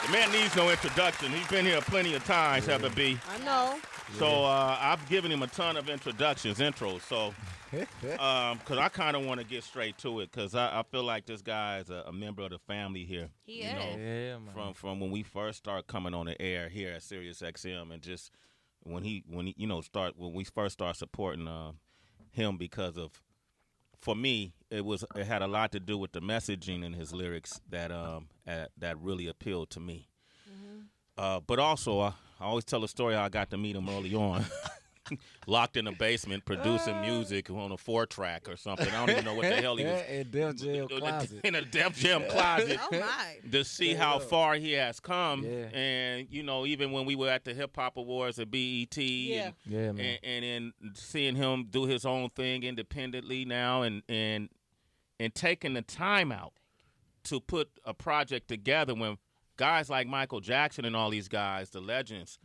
The man needs no introduction. He's been here plenty of times, Heather B. I know. So I've given him a ton of intros. So because I kind of want to get straight to it, because I feel like this guy is a member of the family here. He is. Know, yeah, man. From when we first started coming on the air here at Sirius XM, and just when we first started supporting him, because of, for me, it had a lot to do with the messaging in his lyrics that really appealed to me. Mm-hmm. But also, I always tell a story how I got to meet him early on. Locked in a basement, producing music on a 4-track or something. I don't even know what the hell he was. In Def Jam closet. In a Def Jam closet. Oh, my. To see how far he has come. Yeah. And, even when we were at the Hip Hop Awards at BET. Yeah. And then seeing him do his own thing independently now, and taking the time out to put a project together when guys like Michael Jackson and all these guys, the legends,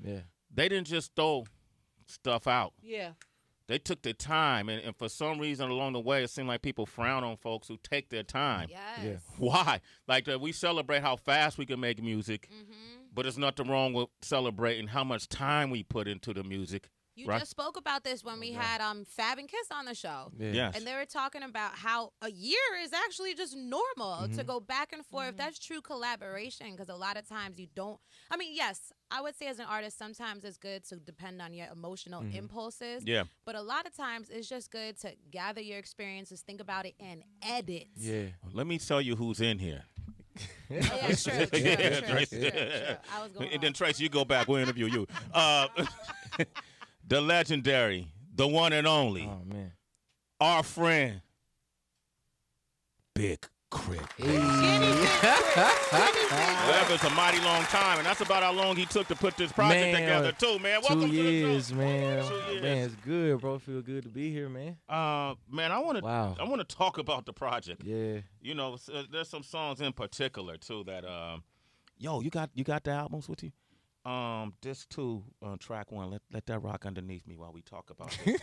they didn't just throw stuff out. Yeah. They took their time, and for some reason along the way, it seemed like people frown on folks who take their time. Yes. Yeah. Why? Like, we celebrate how fast we can make music, but there's nothing wrong with celebrating how much time we put into the music. You right? just spoke about this when we had Fab and Kiss on the show. Yeah. Yes. And they were talking about how a year is actually just normal to go back and forth. That's true collaboration, because a lot of times you don't. I mean, yes, I would say as an artist, sometimes it's good to depend on your emotional impulses. Yeah. But a lot of times it's just good to gather your experiences, think about it, and edit. Yeah. Let me tell you who's in here. Oh, yeah, true. I was going And then, Tracy, you go back. We'll interview you. The legendary, the one and only, Oh, man. our friend, Big K.R.I.T. That was a mighty long time, and that's about how long he took to put this project together, too, man. Welcome 2 to the years, show. man. 2 years. Man, it's good, bro. Feel good to be here, man. Man, I want to talk about the project. Yeah. There's some songs in particular too that you got the albums with you. This too, track 1. Let that rock underneath me while we talk about this.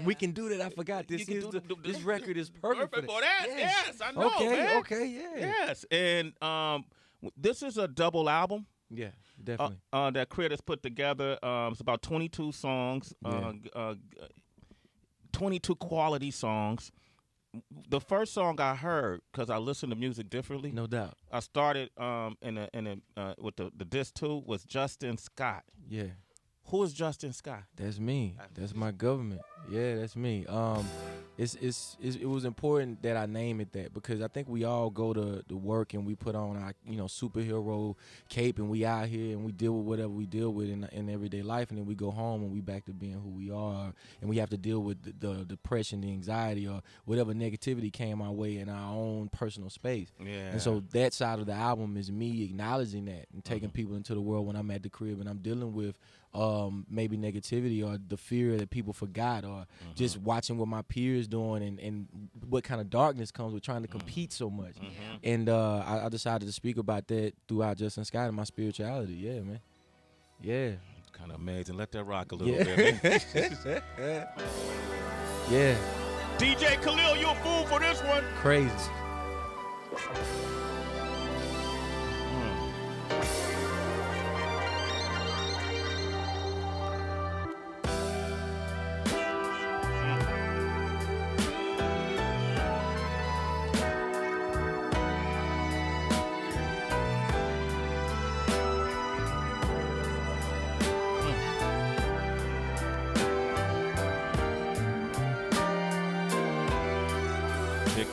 We can do that. I forgot. This record is perfect for for that. that. Yes, I know, man. Okay, yeah. Yes, and this is a double album. Yeah, definitely. That K.R.I.T has put together. It's about 22 songs, 22 quality songs. The first song I heard, because I listen to music differently. No doubt. I started with the disc 2 was Justin Scott. Yeah. Who is Justin Scott? That's me. That's my government. Yeah, that's me. It was important that I name it that, because I think we all go to work and we put on our superhero cape, and we out here and we deal with whatever we deal with in everyday life, and then we go home and we back to being who we are, and we have to deal with the depression, the anxiety, or whatever negativity came our way in our own personal space. Yeah. And so that side of the album is me acknowledging that and taking people into the world when I'm at the crib and I'm dealing with maybe negativity or the fear that people forgot, or just watching what my peers doing and what kind of darkness comes with trying to compete so much. And I decided to speak about that throughout Justin Scott and my spirituality. Yeah, man. Yeah. Kind of amazing. Let that rock a little bit. Man. Yeah. DJ Khalil, you a fool for this one. Crazy.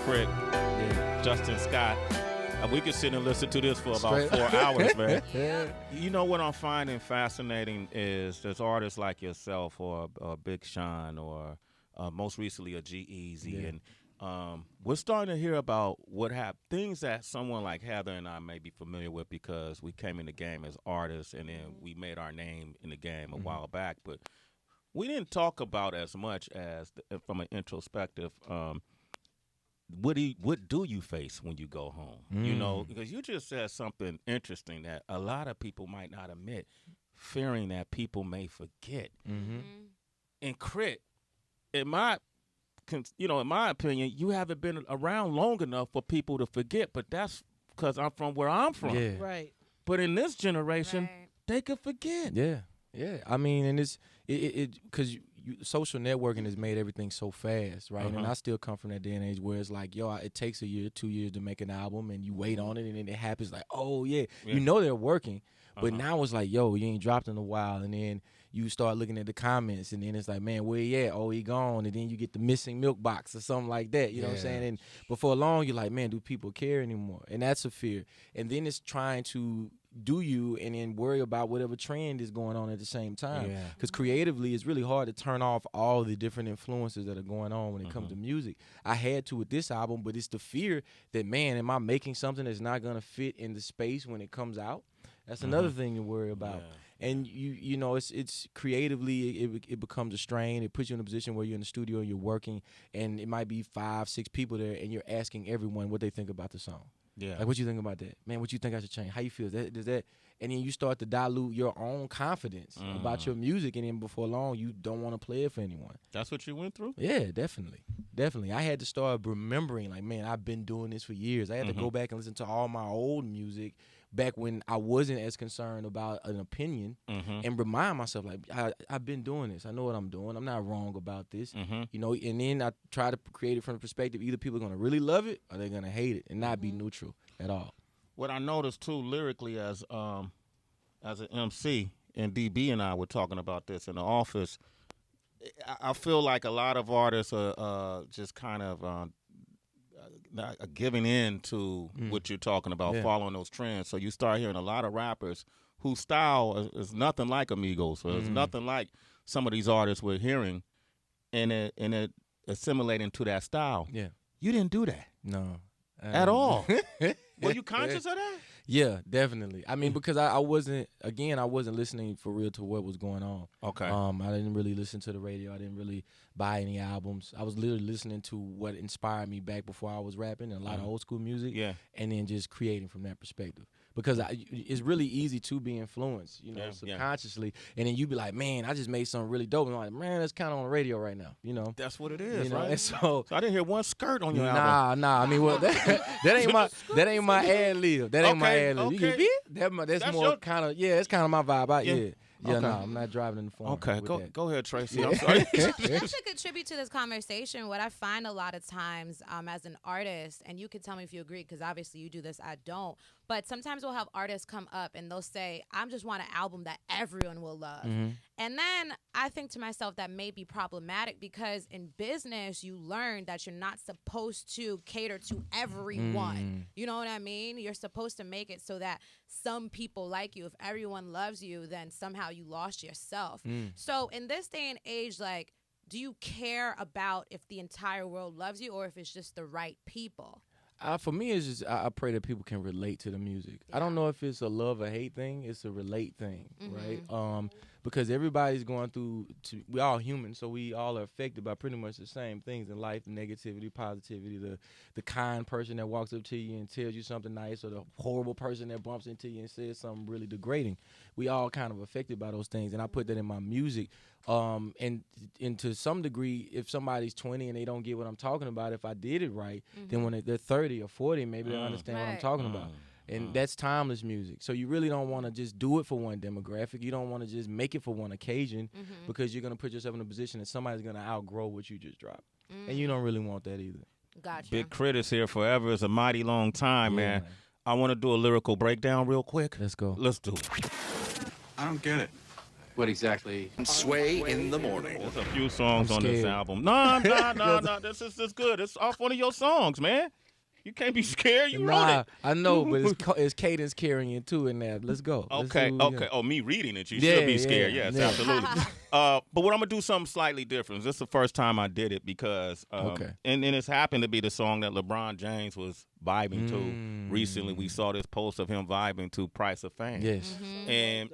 K.R.I.T, Justin Scott. We could sit and listen to this for about 4 hours, man. You know what I'm finding fascinating is there's artists like yourself, or Big Sean, or most recently a G-Eazy, and we're starting to hear about things that someone like Heather and I may be familiar with, because we came in the game as artists, and then we made our name in the game a while back, but we didn't talk about as much as from an introspective. What do you face when you go home? Because you just said something interesting that a lot of people might not admit, fearing that people may forget. And K.R.I.T, in my opinion, you haven't been around long enough for people to forget. But that's because I'm from where I'm from. Yeah. Right. But in this generation, Right. they could forget. Yeah, yeah. I mean, and it's because social networking has made everything so fast, right? And I still come from that day and age where it's like, yo, it takes a year, 2 years to make an album, and you wait on it, and then it happens like, oh yeah, you know they're working, but now it's like, yo, you ain't dropped in a while, and then you start looking at the comments, and then it's like, man, where he at? Oh, he gone, and then you get the missing milk box or something like that. You know what I'm saying? And before long, you're like, man, do people care anymore? And that's a fear. And then it's trying to do you and then worry about whatever trend is going on at the same time. Because creatively, it's really hard to turn off all the different influences that are going on when it comes to music. I had to with this album, but it's the fear that, man, am I making something that's not going to fit in the space when it comes out? That's another thing to worry about. And you know, it's creatively it becomes a strain. It puts you in a position where you're in the studio and you're working, and it might be 5, 6 people there, and you're asking everyone what they think about the song. Yeah, like what you think about that, man? What you think I should change? How you feel? Does that? And then you start to dilute your own confidence about your music, and then before long, you don't want to play it for anyone. That's what you went through? Yeah, definitely. I had to start remembering, like, man, I've been doing this for years. I had to go back and listen to all my old music back when I wasn't as concerned about an opinion, and remind myself, like, I've been doing this. I know what I'm doing. I'm not wrong about this. You know, and then I try to create it from the perspective, either people are going to really love it or they're going to hate it and not be neutral at all. What I noticed, too, lyrically as an MC, and DB and I were talking about this in the office, I feel like a lot of artists are just kind of giving in to what you're talking about, following those trends. So you start hearing a lot of rappers whose style is nothing like Amigos, or it's nothing like some of these artists we're hearing, and it assimilating to that style. Yeah, you didn't do that. No, at all. Were you conscious of that? Yeah, definitely. I mean, because I wasn't listening for real to what was going on. Okay. I didn't really listen to the radio. I didn't really buy any albums. I was literally listening to what inspired me back before I was rapping, and a lot of old school music. Yeah. And then just creating from that perspective. Because it's really easy to be influenced, you know, subconsciously. And then you be like, man, I just made something really dope. And I'm like, man, that's kind of on the radio right now, you know. That's what it is, you know? right? And so I didn't hear one skirt on your album. Nah. I mean, well, that ain't my ad lib. That ain't my ad lib. Okay. You get it? That's more kind of, it's kind of my vibe. Yeah, no, I'm not driving in the phone. Okay, go ahead, Tracy. I'm sorry. I should contribute to this conversation. What I find a lot of times as an artist, and you can tell me if you agree, because obviously you do this, I don't, but sometimes we'll have artists come up and they'll say, I just want an album that everyone will love. And then I think to myself, that may be problematic, because in business, you learn that you're not supposed to cater to everyone. You know what I mean? You're supposed to make it so that some people like you. If everyone loves you, then somehow you lost yourself. So in this day and age, like, do you care about if the entire world loves you or if it's just the right people? For me, it's just I pray that people can relate to the music. I don't know if it's a love or hate thing. It's a relate thing, right? Because everybody's going through. We all human, so we all are affected by pretty much the same things in life: negativity, positivity. The kind person that walks up to you and tells you something nice, or the horrible person that bumps into you and says something really degrading. We all kind of affected by those things, and I put that in my music. And to some degree, if somebody's 20 and they don't get what I'm talking about, if I did it right, then when they're 30 or 40, maybe they'll understand what I'm talking about. And that's timeless music. So you really don't want to just do it for one demographic. You don't want to just make it for one occasion, because you're going to put yourself in a position that somebody's going to outgrow what you just dropped. And you don't really want that either. Gotcha. Big K.R.I.T is here forever. It's a mighty long time, man. I want to do a lyrical breakdown real quick. Let's go. Let's do it. I don't get it. What exactly? Sway in the morning. There's a few songs on this album. No. This is good. It's off one of your songs, man. You can't be scared. You wrote it. I know, but it's cadence carrying too in there. Let's go. Okay. Oh, me reading it. You should be scared. Yes, absolutely. But what I'm gonna do something slightly different. This is the first time I did it because, and it's happened to be the song that LeBron James was vibing to recently. We saw this post of him vibing to "Price of Fame." Yes. And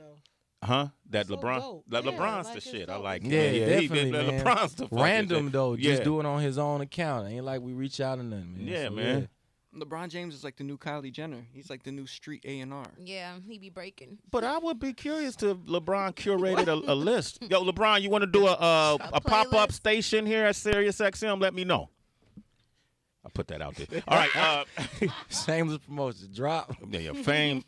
that so LeBron, LeBron's the shit. I like it. Yeah, definitely, man. LeBron's the random shit. though, just doing on his own account. Ain't like we reach out or nothing, man. Yeah, man. LeBron James is like the new Kylie Jenner. He's like the new street A&R. Yeah, he be breaking. But I would be curious to LeBron curated a list. Yo, LeBron, you want to do a pop-up station here at Sirius XM? Let me know. I put that out there. All right. Shameless promotion. Drop. Yeah. Fame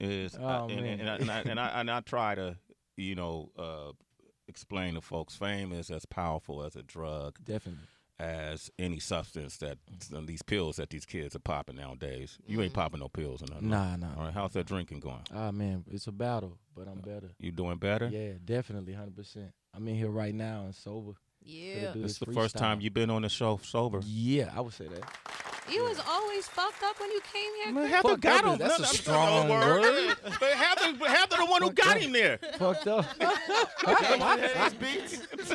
is, Oh, man. and I try to, explain to folks. Fame is as powerful as a drug, Definitely. as any substance that these pills that these kids are popping nowadays. You ain't popping no pills or nothing. Nah. All right. How's that drinking going? Ah, man, it's a battle, but I'm better. You doing better? Yeah, definitely, 100%. I'm in here right now and sober. Yeah. Do This this is the first time freestyle. you've been on the show sober. Yeah, I would say that. You was always fucked up when you came here. Man, Chris. Heather Fucked got up him. is- that's a strong word. But Heather the one who Fucked got up. him there. Fucked up.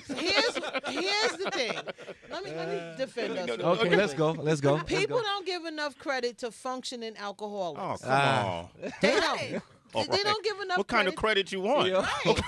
Here's the thing. Let me defend us. real Okay, quickly. let's go. Let's go. People don't give enough credit to functioning alcoholics. Oh, come on. They don't. All They right. don't give enough What kind of credit you want? Yeah. Right.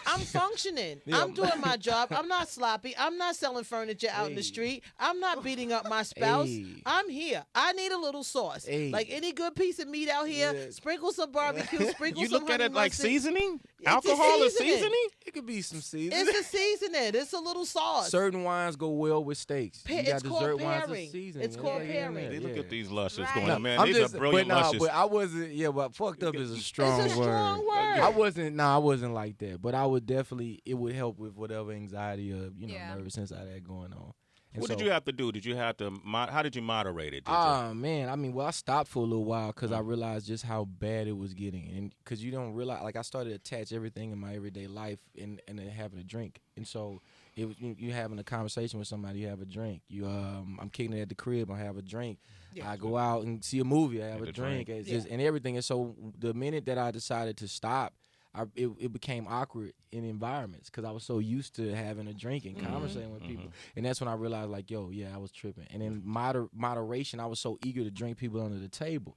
I'm functioning. Yeah. I'm doing my job. I'm not sloppy. I'm not selling furniture out in the Hey. street. I'm not beating up my spouse. Hey. I'm here. I need a little sauce. Hey. Like any good piece of meat out here, Yeah. sprinkle some barbecue, sprinkle You some look at honey it like mustard. seasoning? It's a Alcohol is seasoning. seasoning? It could be some seasoning. It's a seasoning. It's a little sauce. Certain wines go well with steaks. You It's got called dessert wines pairing. with seasoning. It's called pairing. Hey, look Yeah. at these luscious Right. going, No, man. I'm These just, are brilliant luscious. but I wasn't. Yeah, but fucked up is a strong It's a strong word. I wasn't. I wasn't like that. But I would definitely. It would help with whatever anxiety or Yeah. nervousness I had going on. And What so- did you have to do? Did you have to? How did you moderate it? Did you? Man, I mean, well, I stopped for a little while because I realized just how bad it was getting, and because you don't realize, like, I started to attach everything in my everyday life and then having a drink, and so it was you having a conversation with somebody, you have a drink. I'm kicking it at the crib, I have a drink. Yeah. I go out and see a movie, I have Have a a drink. drink. It's just and everything. And so the minute that I decided to stop, it became awkward in environments because I was so used to having a drink and conversating with people. And that's when I realized, like, yo, yeah, I was tripping. And in moderation, I was so eager to drink people under the table.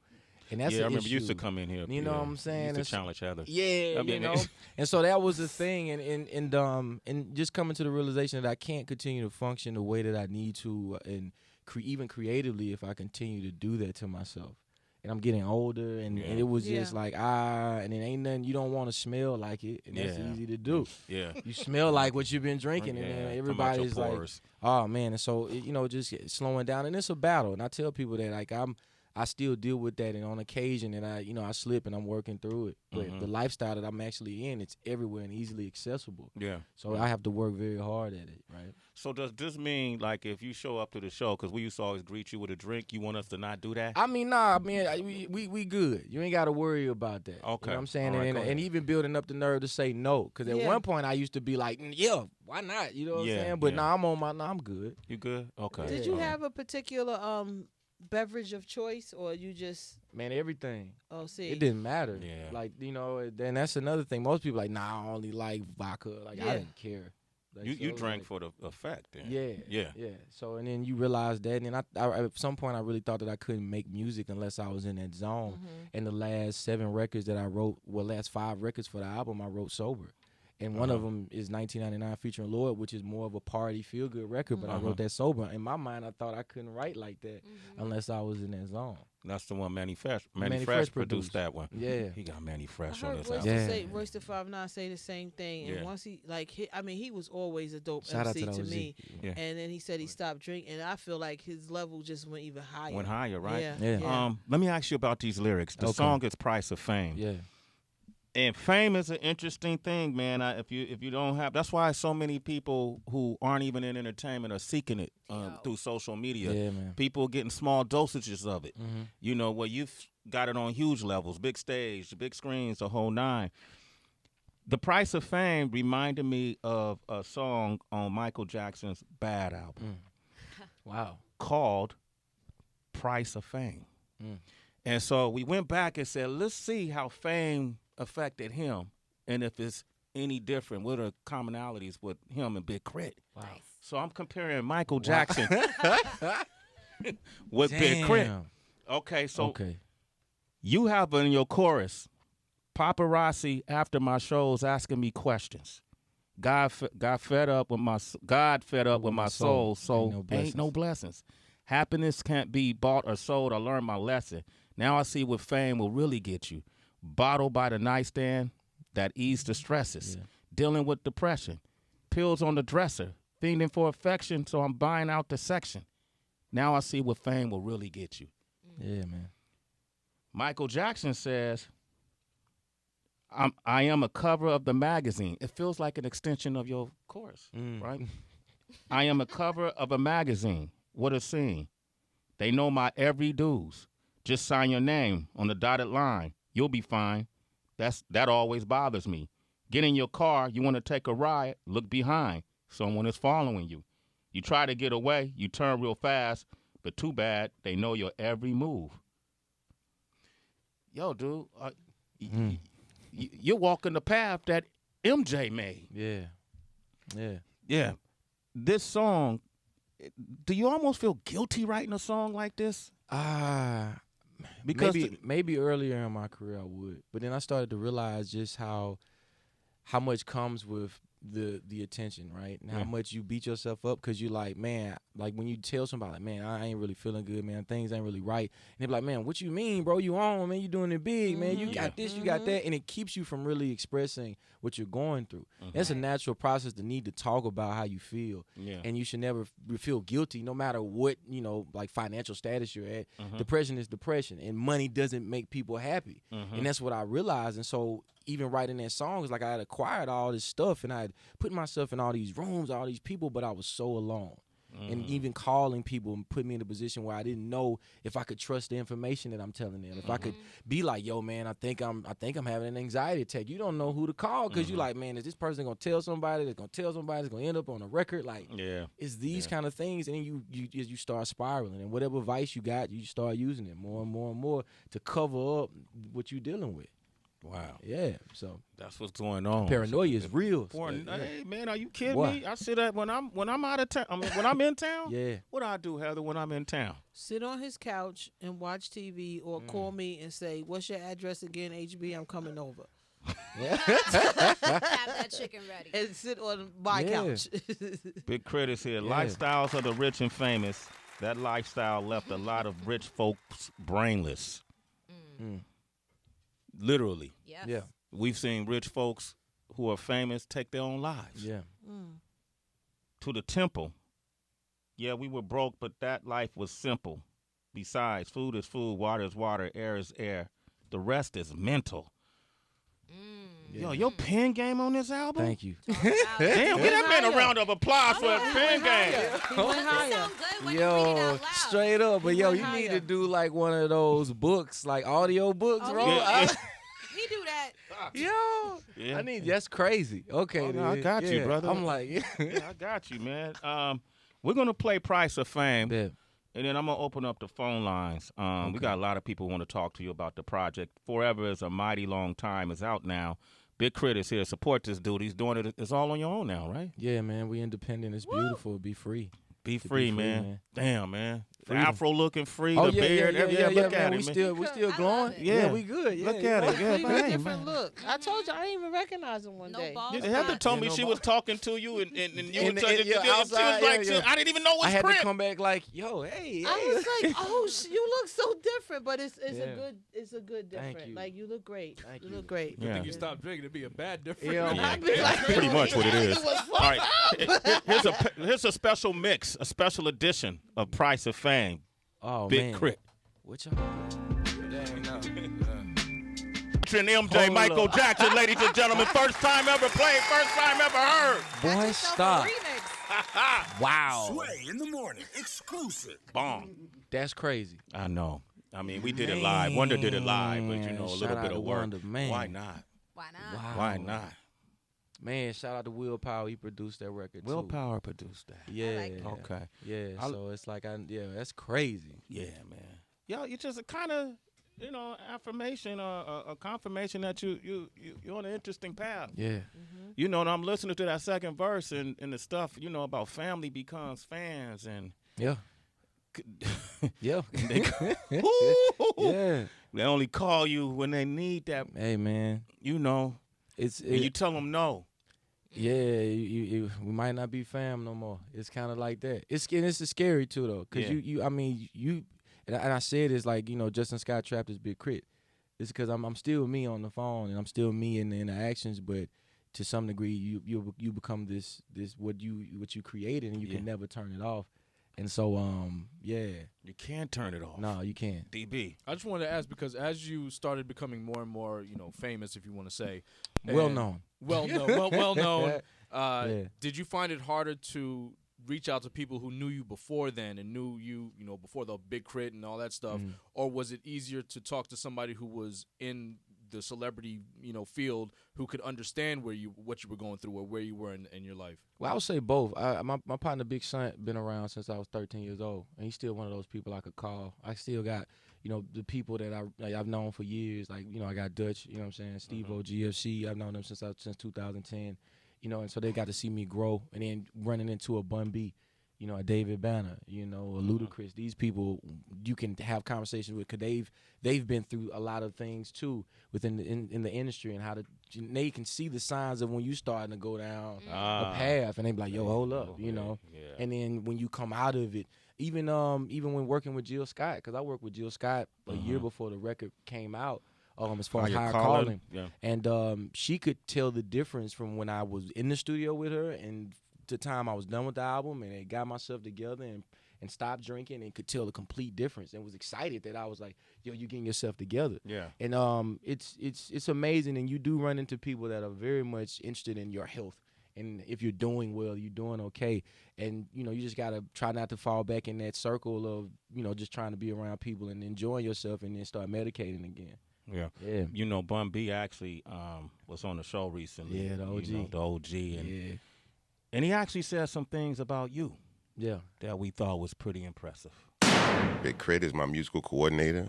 And that's Yeah, I an remember you used to issue. come in here. You know what I'm saying? Used to It's- challenge Heather. Yeah, I mean, you know. And so that was the thing, and just coming to the realization that I can't continue to function the way that I need to, and even creatively, if I continue to do that to myself. And I'm getting older, and it was just Yeah. like and it ain't nothing. You don't want to smell like it, and that's Yeah. easy to do. Yeah. You smell like what you've been drinking, Yeah, and come out your everybody's like, pores. "Oh man!" And so just slowing down, and it's a battle. And I tell people that like I still deal with that, and on occasion, and I slip, and I'm working through it. But the lifestyle that I'm actually in, it's everywhere and easily accessible. Yeah. So I have to work very hard at it, right? So does this mean, like, if you show up to the show, because we used to always greet you with a drink, you want us to not do that? I mean, nah, man, we good. You ain't got to worry about that. Okay. You know what I'm saying? All right, and, go ahead. and even building up the nerve to say no. Because at Yeah. one point, I used to be like, yeah, why not? You know what Yeah, I'm saying? But yeah. I'm good. You good? Okay. Did you All right. have a particular beverage of choice, or you just Man, everything. see? It didn't matter. Yeah. Like, then that's another thing. Most people like, nah, I only like vodka. Like, Yeah. I didn't care. Like, You so, drank like, for the effect, then. Yeah. Yeah. So, and then you realize that. And then I at some point, I really thought that I couldn't make music unless I was in that zone. And the last 7 records that I wrote, last 5 records for the album, I wrote sober. And one of them is 1999 featuring Lloyd, which is more of a party, feel-good record. But I wrote that sober. In my mind, I thought I couldn't write like that unless I was in that zone. That's the one Manny Fresh Manny Fresh Fresh produced produced. that one. Yeah. He got Manny I Fresh on heard his Royce album. Yeah. say Royce the 5'9" say the same thing, and Yeah. once he was always a dope Shout out MC to to the me. OZ. Yeah. And then he said he stopped drinking, and I feel like his level just went even higher. Went higher, right? Yeah. Let me ask you about these lyrics. The Okay. song is "Price of Fame," Yeah. and fame is an interesting thing, man. If you don't have, that's why so many people who aren't even in entertainment are seeking it through social media. Yeah, man. People are getting small dosages of it. Mm-hmm. You know, where you've got it on huge levels, big stage, big screens, the whole nine. The Price of Fame reminded me of a song on Michael Jackson's Bad album Wow. called Price of Fame. And so we went back and said, let's see how fame affected him and if it's any different. What are commonalities with him and Big K.R.I.T? Wow. So I'm comparing Michael Jackson with Big K.R.I.T. Damn. Okay, so Okay. you have in your chorus, paparazzi after my shows asking me questions. God fed up with my soul, so ain't no blessings. Happiness can't be bought or sold. I learned my lesson. Now I see what fame will really get you. Bottle by the nightstand that ease the stresses. Dealing with depression. Pills on the dresser. Fiending for affection, so I'm buying out the section. Now I see what fame will really get you. Yeah, man. Michael Jackson says, I am a cover of the magazine. It feels like an extension of your chorus, right? I am a cover of a magazine. What a scene. They know my every dues. Just sign your name on the dotted line. You'll be fine. That always bothers me. Get in your car. You want to take a ride. Look behind. Someone is following you. You try to get away. You turn real fast. But too bad. They know your every move. Yo, dude. You're walking the path that MJ made. Yeah. Yeah. Yeah. This song, do you almost feel guilty writing a song like this? Because maybe earlier in my career I would, but then I started to realize just how much comes with the attention, right? And how much you beat yourself up because you're like, man, like when you tell somebody, like, man, I ain't really feeling good, man, things ain't really right. And they be like, man, what you mean, bro? You on, man, you doing it big, man. You got this, you got that. And it keeps you from really expressing what you're going through. It's a natural process to need to talk about how you feel. Yeah. And you should never feel guilty no matter what, like financial status you're at. Depression is depression, and money doesn't make people happy. And that's what I realized. And so even writing that song is like I had acquired all this stuff and I had put myself in all these rooms, all these people, but I was so alone. And even calling people and put me in a position where I didn't know if I could trust the information that I'm telling them. If I could be like, yo, man, I think I'm having an anxiety attack. You don't know who to call because you're like, man, is this person gonna tell somebody? That's gonna tell somebody? That's gonna end up on a record? Like, it's these kind of things, and then you start spiraling, and whatever advice you got, you start using it more and more and more to cover up what you're dealing with. Wow. Yeah. So that's what's going on. Paranoia is real. Hey man, are you kidding me? I sit up when I'm out of town. I mean, when I'm in town. Yeah. What do I do, Heather, when I'm in town? Sit on his couch and watch TV, or call me and say, "What's your address again, HB? I'm coming over." Have that chicken ready. And sit on my couch. Big critics here. Lifestyles of the rich and famous. That lifestyle left a lot of rich folks brainless. Literally. Yes. Yeah. We've seen rich folks who are famous take their own lives. Yeah. To the temple. Yeah, we were broke, but that life was simple. Besides, food is food, water is water, air is air. The rest is mental. Yo, your pen game on this album? Thank you. Damn, get that man a round of applause for his pen game. He went higher. Sound good when you read it out loud. Straight up. But yo, went you need higher. to do like one of those books, like audio books, bro. He do that. Yo, I need. That's crazy. Okay, no, I got you, brother. I'm like, Yeah, I got you, man. We're gonna play Price of Fame, yeah. and then I'm gonna open up the phone lines. We got a lot of people who want to talk to you about the project. Forever is a mighty long time. Is out now. Big Critics here. Support this dude. He's doing it. It's all on your own now, right? Yeah, man. We independent. It's beautiful. Be free. Be free, man. Damn, man. The Freedom. afro looking free, Oh the yeah, beard. man. Look at We it, man. still glowing. Yeah. We good. Yeah, Look at it. Yeah, He man. a different look. I told you, I didn't even recognize him one No day. balls. Heather told me Yeah, no she ball. was talking to you, and you In were the- talking. yeah, She was outside, like, yeah. I didn't even know I what's had print. to come back like, yo, hey. I was like, oh, you look so different, but it's Yeah. a good Thank different. you. Like you look great. Thank You you. look great. Yeah. think you stopped drinking to be a bad difference. Yeah. I'd be like, Pretty much what it is. It was All right, here's a special mix, a special edition of Price of Fame. Oh Big man. Crit. What y'all? Featuring MJ, Hold Michael up. Jackson, ladies and gentlemen. First time ever played, first time ever heard. Boy, Got yourself stop. a remix. Wow. Sway in the morning, exclusive. Bomb. That's crazy. I know. I mean, we did it live. Wonder did it live, but you know, a Shout little out bit to of work. Wonder, man. Why not? Why not? Wow. Why not? Man, shout out to Willpower. He produced that record too. Willpower produced that. Yeah. like it. Okay. Yeah. I'll- So it's like, that's crazy. Yeah, man. Yo, you just a kind of, affirmation or a confirmation that you're on an interesting path. Yeah. You know, and I'm listening to that second verse and the stuff, about family becomes fans and Yeah. Yeah. they, Yeah. they only call you when they need that, Hey man, and you tell them no. yeah, we might not be fam no more. It's kind of like that. It's scary too though, cause Yeah. and I said it's like Justin Scott trapped his Big Crit. It's because I'm still me on the phone and I'm still me in the interactions, but to some degree you become this what you created and you can never turn it off. And so, yeah. You can't turn it off. No, you can't. DB. I just wanted to ask because as you started becoming more and more, famous, if you want to say, Well known. well known, Yeah. did you find it harder to reach out to people who knew you before then and knew you, before the big crit and all that stuff, or was it easier to talk to somebody who was in the celebrity, field who could understand what you were going through or where you were in your life? Well, I would say both. My partner Big Son been around since I was 13 years old, and he's still one of those people I could call. I still got, the people that I've known for years. Like, I got Dutch, you know what I'm saying, Steve-O, GFC. I've known them since 2010, and so they got to see me grow, and then running into a Bun B, a David Banner, a Ludacris. These people you can have conversations with because they've been through a lot of things too within in the industry, and how they can see the signs of when you starting to go down a path, and they be like, yo, hold up, Yeah. And then when you come out of it, even when working with Jill Scott, because I worked with Jill Scott a year before the record came out, as far as Higher Calling. Yeah. And she could tell the difference from when I was in the studio with her and the time I was done with the album and got myself together and stopped drinking, and could tell the complete difference, and was excited that I was like, yo, you getting yourself together. Yeah. And it's amazing, and you do run into people that are very much interested in your health. And if you're doing well, you're doing okay. And, you just got to try not to fall back in that circle of, just trying to be around people and enjoying yourself, and then start medicating again. Yeah. Bun B actually was on the show recently. Yeah, the OG. The OG. And he actually said some things about you that we thought was pretty impressive. Big K.R.I.T is my musical coordinator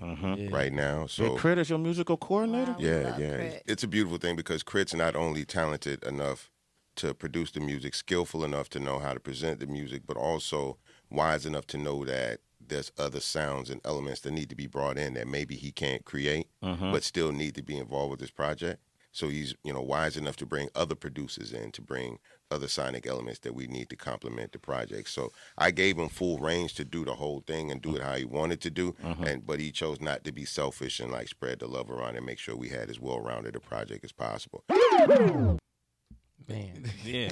right now. So Big K.R.I.T is your musical coordinator? Wow. yeah. K.R.I.T. It's a beautiful thing because K.R.I.T's not only talented enough to produce the music, skillful enough to know how to present the music, but also wise enough to know that there's other sounds and elements that need to be brought in that maybe he can't create, but still need to be involved with this project. So he's, wise enough to bring other producers in, to bring other sonic elements that we need to complement the project. So I gave him full range to do the whole thing and do it how he wanted to do, but he chose not to be selfish and spread the love around and make sure we had as well-rounded a project as possible. Man. Yeah.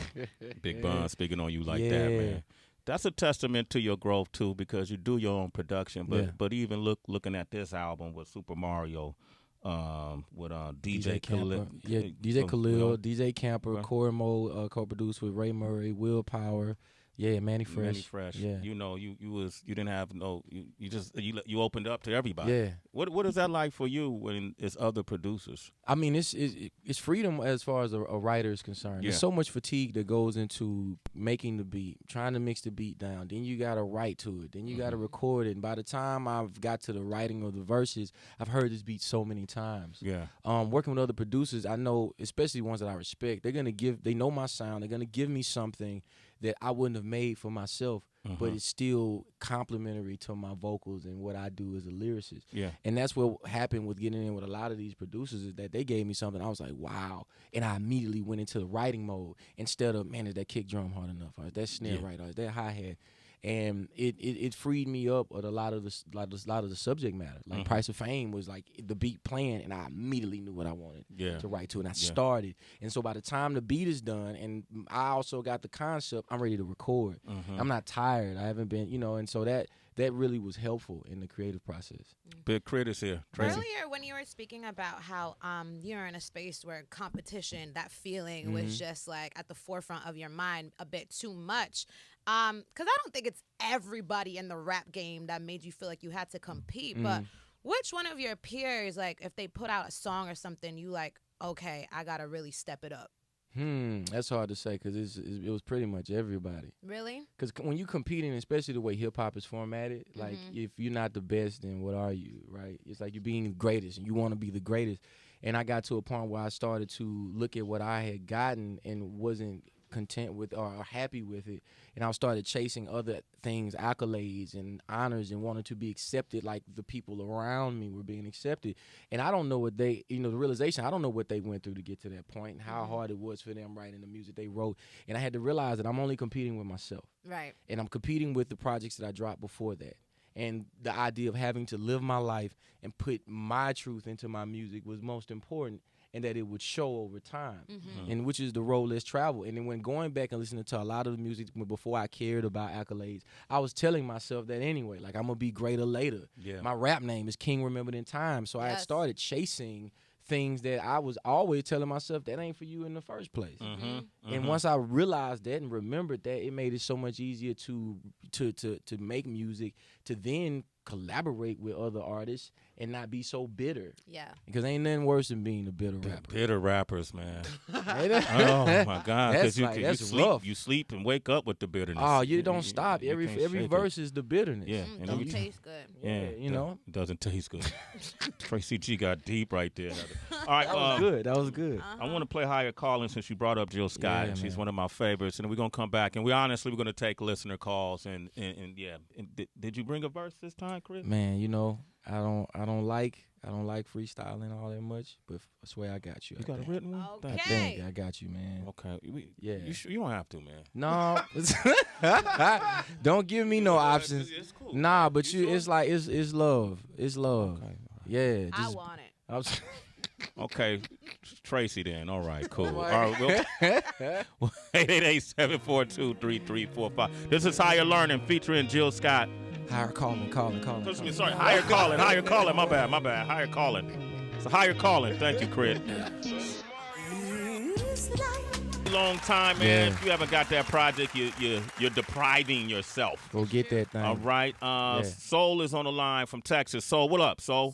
Big Bun speaking on you like that, man. That's a testament to your growth too, because you do your own production. But even looking at this album with Super Mario, with DJ Khalil. Yeah, DJ Khalil, DJ Camper, Corey Mo, co-produced with Ray Murray, Willpower. Yeah, Manny Fresh. Yeah. You didn't have you opened up to everybody. Yeah. What is that like for you when it's other producers? I mean, it's freedom as far as a writer is concerned. Yeah. There's so much fatigue that goes into making the beat, trying to mix the beat down. Then you got to write to it. Then you got to record it. And by the time I've got to the writing of the verses, I've heard this beat so many times. Yeah. Working with other producers, I know, especially ones that I respect, they know my sound. They're going to give me something that I wouldn't have made for myself, but it's still complementary to my vocals and what I do as a lyricist. Yeah. And that's what happened with getting in with a lot of these producers, is that they gave me something. I was like, wow. And I immediately went into the writing mode instead of, man, is that kick drum hard enough? Or is that snare right? Or is that hi-hat? And it freed me up with a lot of the subject matter. Like Price of Fame was like the beat playing, and I immediately knew what I wanted to write to, and I started. And so by the time the beat is done, and I also got the concept, I'm ready to record. I'm not tired. I haven't been, and so that really was helpful in the creative process. Big K.R.I.T here. Tracy. Earlier, when you were speaking about how you're in a space where competition, that feeling was just at the forefront of your mind a bit too much. Because I don't think it's everybody in the rap game that made you feel like you had to compete. But which one of your peers, if they put out a song or something, you okay, I got to really step it up? That's hard to say because it was pretty much everybody. Really? Because when you're competing, especially the way hip-hop is formatted, if you're not the best, then what are you, right? It's like you're being the greatest, and you want to be the greatest. And I got to a point where I started to look at what I had gotten and wasn't content with or happy with it, and I started chasing other things, accolades and honors, and wanted to be accepted like the people around me were being accepted. And I don't know what the realization, I don't know what they went through to get to that point and how hard it was for them writing the music they wrote. And I had to realize that I'm only competing with myself. Right. And I'm competing with the projects that I dropped before that. And the idea of having to live my life and put my truth into my music was most important. and that it would show over time, and which is the road less traveled. And then when going back and listening to a lot of the music before I cared about accolades, I was telling myself that anyway, like I'm gonna be greater later. Yeah. My rap name is King Remembered in Time, so I had started chasing things that I was always telling myself that ain't for you in the first place. And once I realized that and remembered that, it made it so much easier to make music, to then collaborate with other artists and not be so bitter. Yeah. Because ain't nothing worse than being a bitter rapper. Bitter rappers, man. Oh my God. That's rough. You sleep and wake up with the bitterness. Oh, you don't stop. Every verse is the bitterness. Yeah. And don't taste good. Yeah, you know. It doesn't taste good. Tracy G got deep right there. All right. That was good. I want to play Higher Calling since you brought up Jill Scott. Yeah, She's man. one of my favorites. And we're going to come back. And we're going to take listener calls. And yeah. And did you bring a verse this time, Chris? Man, you know, I don't like freestyling all that much, but I swear I got you. You got a written one? Okay. I think I got you, man. Okay. Yeah. You don't have to, man. No, don't give me no options. It's cool. Nah, but it's like it's love. It's love. Okay. Yeah. I want it. Okay, Tracy then. All right, cool. All right, we'll 888-742-3345. This is Higher Learning featuring Jill Scott. Higher calling. Sorry, Higher Calling. My bad. Higher Calling. It's a Higher Calling. Thank you, Crit. Long time, man. Yeah. If you haven't got that project, you're depriving yourself. Go get that thing. All right. Soul is on the line from Texas. Soul, what up, Soul?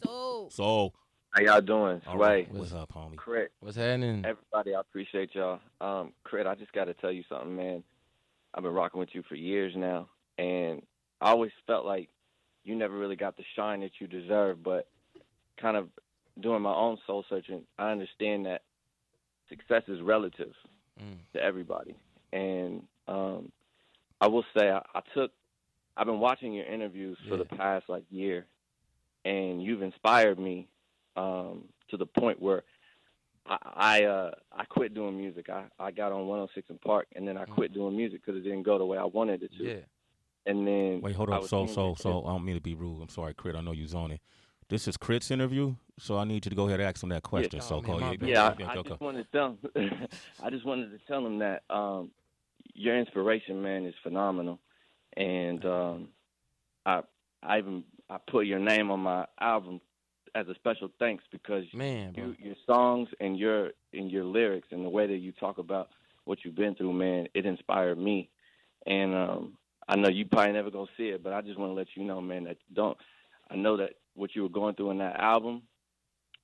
Soul. How y'all doing? All Sway. right. What's up, homie? K.R.I.T. What's happening? Everybody, I appreciate y'all. K.R.I.T, I just got to tell you something, man. I've been rocking with you for years now, and I always felt like you never really got the shine that you deserve, but kind of doing my own soul searching, I understand that success is relative to everybody. And I will say I've been watching your interviews for the past year, and you've inspired me to the point where I quit doing music. I got on 106 in Park, and then I quit doing music because it didn't go the way I wanted it to. Yeah. And then wait, hold up. So I don't mean to be rude. I'm sorry, Crit. I know you're zoning. This is Crit's interview, so I need you to go ahead and ask him that question. Yeah. So I just wanted to tell him that your inspiration, man, is phenomenal, and I put your name on my album as a special thanks because your songs and your lyrics and the way that you talk about what you've been through, man, it inspired me. And I know you probably never gonna see it, but I just want to let you know, man, I know that what you were going through in that album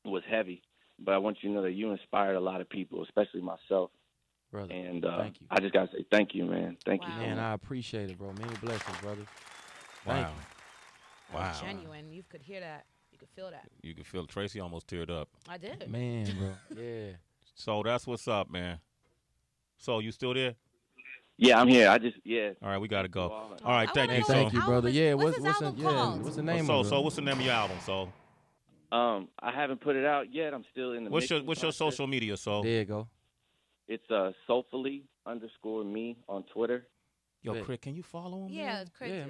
was heavy, but I want you to know that you inspired a lot of people, especially myself. Brother, and thank you. I just gotta say thank you, man. Thank you, man. I appreciate it, bro. Many blessings, brother. Wow. Wow. Genuine. You could hear that. You could feel that. You could feel Tracy almost teared up. I did. Man, bro. Yeah. So that's what's up, man. So you still there? Yeah, I'm here. All right, we gotta go. All right, thank you. Thank you, brother. Yeah, what's the name of it? So what's the name of your album? So I haven't put it out yet. I'm still in the. What's your social media? So there you go. It's soulfully_me on Twitter. Yo, Crit, can you follow him? Yeah, Crit, yeah,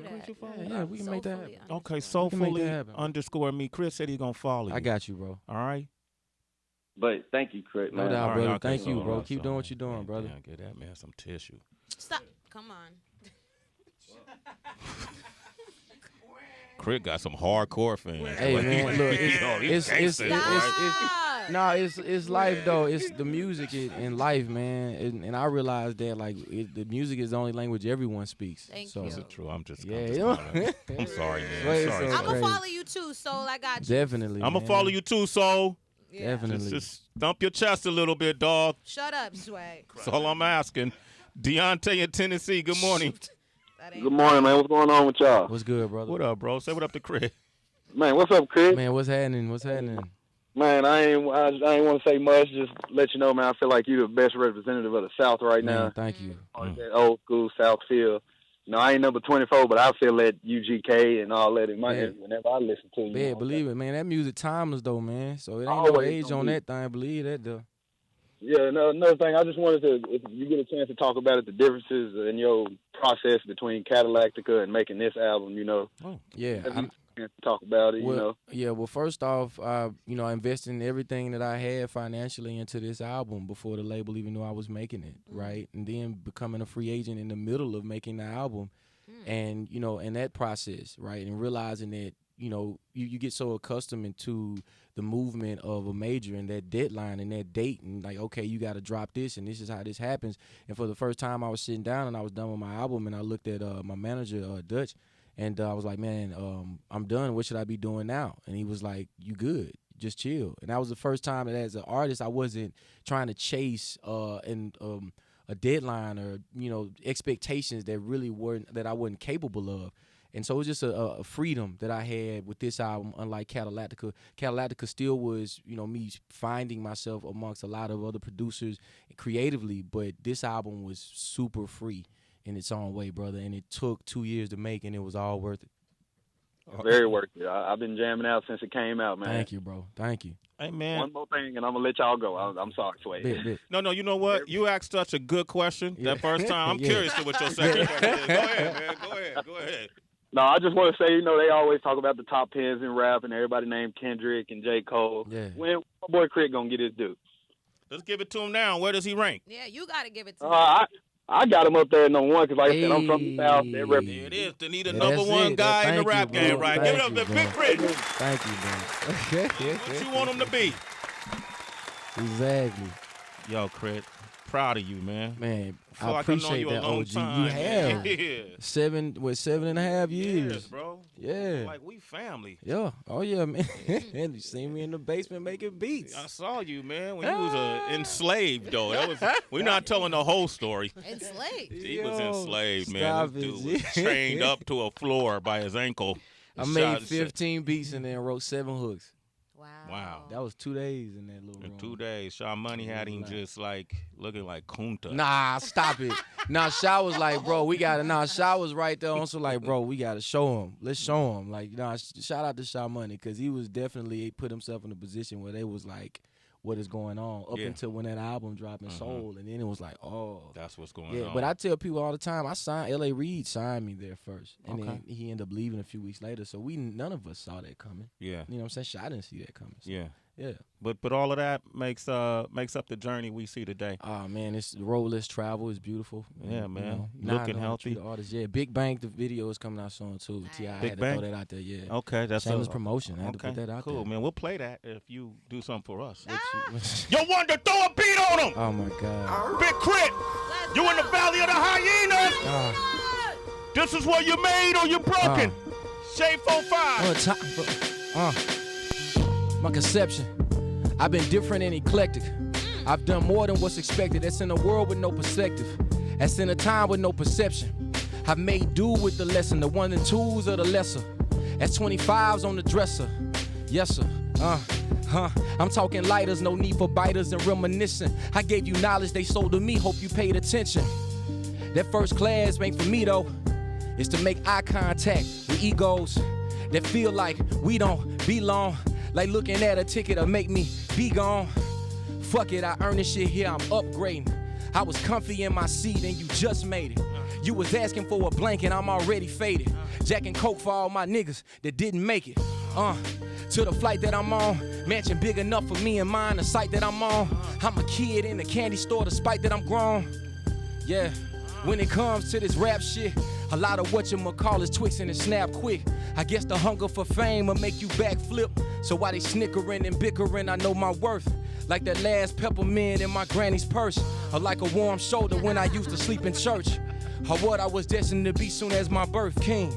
we can make that happen. Okay, soulfully_me. Chris said he's gonna follow you. I got you, bro. All right. But thank you, K.R.I.T, man. No doubt, brother. Okay, thank you, bro. Keep doing what you're doing, brother. Yeah, get that man some tissue. Stop. Come on. K.R.I.T got some hardcore fans. Hey, man, look, it's life though. It's the music in life, man. And I realize that the music is the only language everyone speaks. Thank you. Is it true? I'm sorry, man. I'm gonna follow you too, Soul. I got you. Definitely. I'm gonna follow you too, Soul. Yeah. Definitely. Just thump your chest a little bit, dog. Shut up, Sway. That's all I'm asking. Deontay in Tennessee. Good morning. Good morning, man. What's going on with y'all? What's good, brother? What up, bro? Say what up to Chris. Man, what's up, Chris? Man, what's happening? Man, I ain't want to say much. Just let you know, man. I feel like you're the best representative of the South right now. Thank you. That old school South feel. You know, I ain't number 24, but I feel that UGK and all that in my head whenever I listen to you. Yeah, believe it, man. That music timeless though, man. So it ain't no age on that thing. Believe that though. Yeah, another thing, I just wanted to, if you get a chance to talk about it, the differences in your process between Catalactica and making this album, you know. Oh, yeah. chance to talk about it, Well, you know. yeah. Well, first off, I invested in everything that I had financially into this album before the label even knew I was making it, right? And then becoming a free agent in the middle of making the album, and in that process, right, and realizing that you get so accustomed to the movement of a major and that deadline and that date, and like, okay, you got to drop this, and this is how this happens. And for the first time, I was sitting down and I was done with my album, and I looked at my manager, Dutch. And I was like, man, I'm done. What should I be doing now? And he was like, you good. Just chill. And that was the first time that as an artist, I wasn't trying to chase a deadline or, expectations that I wasn't capable of. And so it was just a freedom that I had with this album, unlike Catalactica. Catalactica still was, me finding myself amongst a lot of other producers creatively, but this album was super free in its own way, brother, and it took 2 years to make, and it was all worth it. Very worth it. I've been jamming out since it came out, man. Thank you, bro. Thank you. Hey, man. One more thing, and I'm going to let y'all go. I'm sorry, Sway. No, you know what? You asked such a good question that first time. I'm curious to what your second question is. Go ahead, man. Go ahead. No, I just want to say, they always talk about the top 10s in rap, and everybody named Kendrick and J. Cole. Yeah. When my boy K.R.I.T going to get his due? Let's give it to him now. Where does he rank? Yeah, you got to give it to him. I got him up there at number one because, like I said, I'm from the South. There it is. They need a number one guy in the rap game, right? Give it up to Big K.R.I.T. Thank you, bro. What you want him to be? Exactly. Yo, K.R.I.T, proud of you, man. Man, I I appreciate that, OG. Time, you have. Yeah. 7.5 years. Yes, bro. Yeah. Like, we family. Yeah. Oh, yeah, man. You seen me in the basement making beats. I saw you, man, when you was enslaved, though. We're not telling the whole story. Enslaved? He was enslaved, man. Stop This dude it, was chained up to a floor by his ankle. I made 15 beats and then wrote 7 hooks. Wow. That was 2 days in that little room. In 2 days, Shaw Money had him just like looking like Kunta. Nah, stop it. Nah, Shaw was like, bro, Shaw was right there also like, bro, we got to show him. Let's show him. Like, shout out to Shaw Money because he was definitely put himself in a position where they was like, what is going on up until when that album dropped and sold, and then it was like, oh, that's what's going on. But I tell people all the time, L.A. Reid signed me there first, and then he ended up leaving a few weeks later. So none of us saw that coming. Yeah, you know what I'm saying? I didn't see that coming. So, yeah. But all of that makes up the journey we see today. Oh man, it's the road less travel is beautiful. Yeah, man. Looking healthy. Artists. Yeah, Big Bang, the video is coming out soon too. T.I. had to throw that out there. Yeah. Okay, that's shameless promotion. I had to put that out there. Cool, man. We'll play that if you do something for us. Yo, Wonder, throw a beat on him. Oh my God. Big K.R.I.T, you in the valley of the hyenas. This is where you made or you broken. Shade 45. My conception, I've been different and eclectic. I've done more than what's expected. That's in a world with no perspective. That's in a time with no perception. I've made do with the lesson, the 1 and 2s of the lesser. That's 25s on the dresser. Yes, sir. I'm talking lighters, no need for biters and reminiscing. I gave you knowledge they sold to me, hope you paid attention. That first class ain't for me though. It's to make eye contact with egos that feel like we don't belong. Like looking at a ticket to make me be gone. Fuck it, I earned this shit here, I'm upgrading. I was comfy in my seat and you just made it. You was asking for a blanket, I'm already faded. Jack and Coke for all my niggas that didn't make it. To the flight that I'm on, mansion big enough for me and mine, the site that I'm on. I'm a kid in the candy store despite that I'm grown. Yeah, when it comes to this rap shit, a lot of what you call is Twix and snap quick. I guess the hunger for fame will make you backflip. So while they snickering and bickering, I know my worth. Like that last peppermint in my granny's purse. Or like a warm shoulder when I used to sleep in church. Or what I was destined to be soon as my birth king.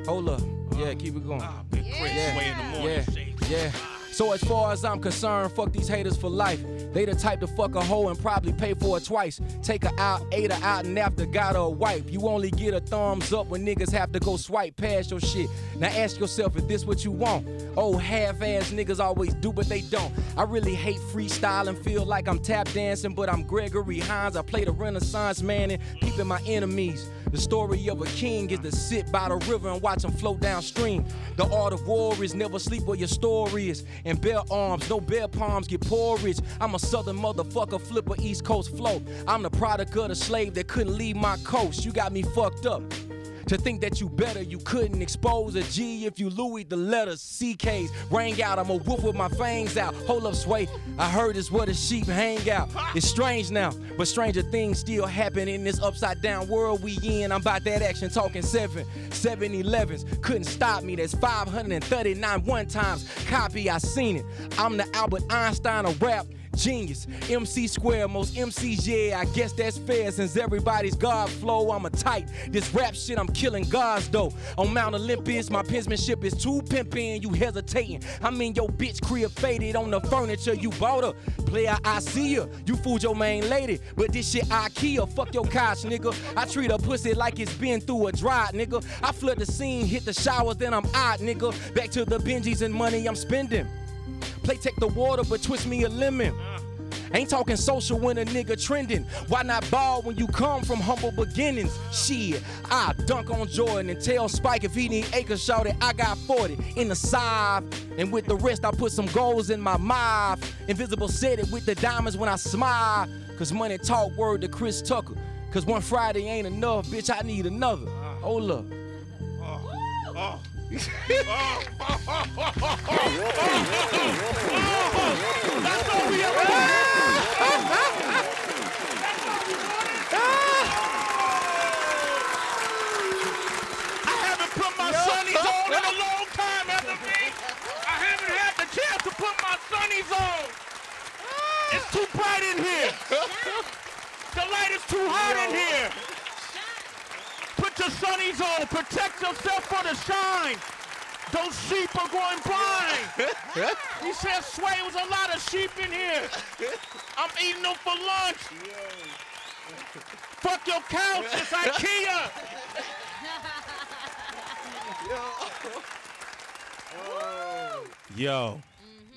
Hold up. Yeah, keep it going. Big K.R.I.T way in the morning. Yeah. So as far as I'm concerned, fuck these haters for life. They the type to fuck a hoe and probably pay for it twice. Take her out, ate her out, and after got her a wipe. You only get a thumbs up when niggas have to go swipe past your shit. Now ask yourself if this what you want. Oh, half-ass niggas always do, but they don't. I really hate freestyle and feel like I'm tap dancing, but I'm Gregory Hines. I play the Renaissance man and peeping my enemies. The story of a king is to sit by the river and watch them flow downstream. The art of war is never sleep where your story is. And bare arms, no bare palms get porridge. I'm a southern motherfucker, flipper East Coast flow. I'm the product of the slave that couldn't leave my coast. You got me fucked up. To think that you better, you couldn't expose a G if you Louis the letters CKs. Rang out, I'm a wolf with my fangs out. Hold up, Sway, I heard it's where the sheep hang out. It's strange now, but stranger things still happen in this upside down world we in. I'm about that action, talking 7-11s. Couldn't stop me, that's 539 one times. Copy, I seen it. I'm the Albert Einstein of rap. Genius, MC square, most MCs, yeah, I guess that's fair. Since everybody's God flow, I'm a type. This rap shit, I'm killing gods though. On Mount Olympus, my penmanship is too pimpin', you hesitating. I mean, your bitch crib faded on the furniture, you bought her. Player, I see her, you fooled your main lady. But this shit IKEA, fuck your couch, nigga. I treat a pussy like it's been through a drought, nigga. I flood the scene, hit the showers, then I'm out, nigga. Back to the Benjis and money I'm spending. Play take the water, but twist me a lemon. Ain't talking social when a nigga trending. Why not ball when you come from humble beginnings? Shit, I dunk on Jordan and tell Spike if he need acres, shout it, I got 40 in the side. And with the rest, I put some goals in my mouth. Invisible said it with the diamonds when I smile. Cause money talk, word to Chris Tucker. Cause one Friday ain't enough, bitch, I need another. Hold up. That's all we ever I haven't put my sunnies on in a long time, F.B. I haven't had the chance to put my sunnies on. It's too bright in here. The light is too hot in here. Put your sunnies on. Protect yourself for the shine. Those sheep are going blind. He said, Sway, was a lot of sheep in here. I'm eating them for lunch. Fuck your couch. It's IKEA. Yo.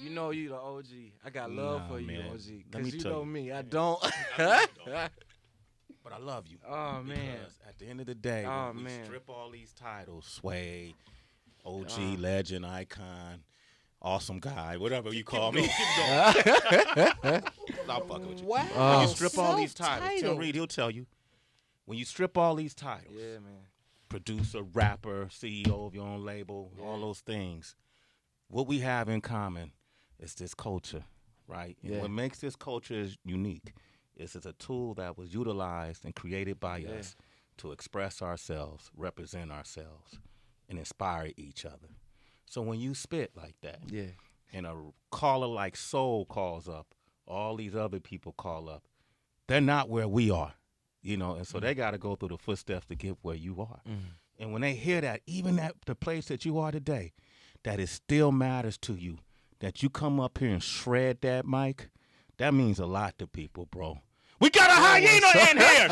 You know you the OG. I got love for you, man. OG. Let me Cause you tell know you. me, I don't. But I love you. Oh, man. Because at the end of the day, Oh, when we man. strip all these titles, Sway, OG, legend, icon, awesome guy, whatever you call me. I'm fucking with you. Wow. When you strip all these titles, Tim Self-titled. Reed, he'll tell you. When you strip all these titles, Yeah, man. producer, rapper, CEO of your own label, all those things, what we have in common is this culture, right? And Yeah. what makes this culture unique is it's a tool that was utilized and created by us to express ourselves, represent ourselves, and inspire each other. So when you spit like that, Yeah. and a caller like Soul calls up, all these other people call up, they're not where we are, you know, and so they got to go through the footsteps to get where you are. And when they hear that, even at the place that you are today, that it still matters to you, that you come up here and shred that mic, that means a lot to people, bro. We got a hyena in here.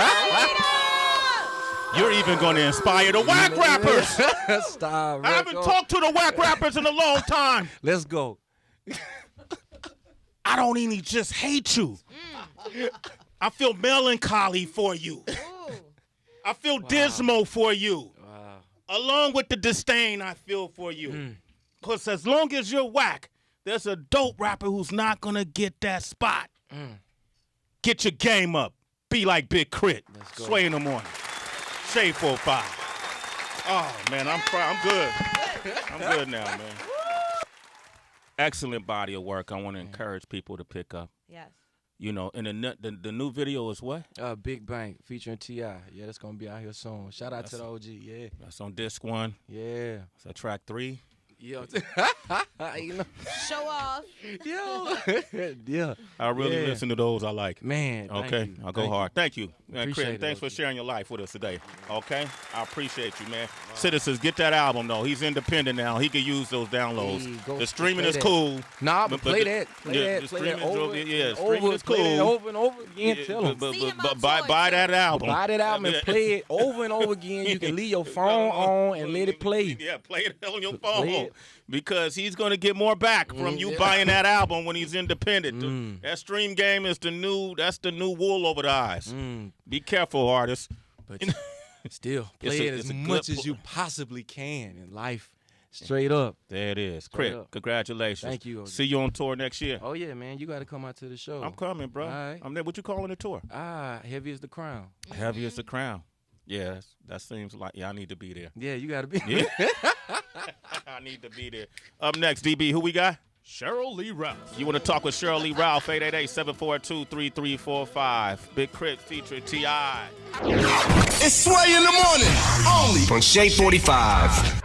You're even going to inspire the whack rappers. Stop. I haven't talked to the whack rappers in a long time. Let's go. I don't even just hate you. I feel melancholy for you. I feel dismal for you. Wow. Along with the disdain I feel for you. Because as long as you're whack, there's a dope rapper who's not going to get that spot. Get your game up. Be like Big K.R.I.T. Let's go. Sway in the morning. Shade 45. Oh, man, I'm good. I'm good now, man. Excellent body of work. I want to encourage people to pick up. Yes. You know, and the new video is what? Big Bang featuring T.I. Yeah, that's gonna be out here soon. Shout out to the OG. Yeah. That's on disc 1. Yeah. That's track 3. Yeah. You know. Show off. Yeah. I really listen to those I like. Man. thank Okay, you. I'll go Thank hard. you. Thank you. Man, Appreciate Chris, it, thanks for OG. sharing your life with us today. Okay? I appreciate you, man. Citizens, get that album, though. He's independent now. He can use those downloads. Hey, go The streaming play is that. cool. Nah, but play the- that. yeah, Play the that streaming over. is- yeah, and streaming over. is Play that cool. over and over again. Tell them. But See him on buy tour, that too. album. Buy that album and play it over and over again. You can leave your phone on and let it play. Yeah, play it on your Play phone. it. Because he's going to get more back from you buying that album when he's independent. That stream game is the new wool over the eyes. Be careful, artists. But still, play it it's as a good much as you possibly can in life. Straight up. There it is. Straight K.R.I.T, up. congratulations. Thank you, OG. See you on tour next year. Oh, yeah, man. You got to come out to the show. I'm coming, bro. All right. I'm there. What you calling the tour? Heavy as the crown. Heavy as the crown. Yeah, that seems like I need to be there. Yeah, you gotta be. Yeah. I need to be there. Up next, DB, who we got? Cheryl Lee Ralph. You want to talk with Cheryl Lee Ralph? 888-742-3345. Big Crit featuring T.I. It's Sway in the morning, only on Shea 45.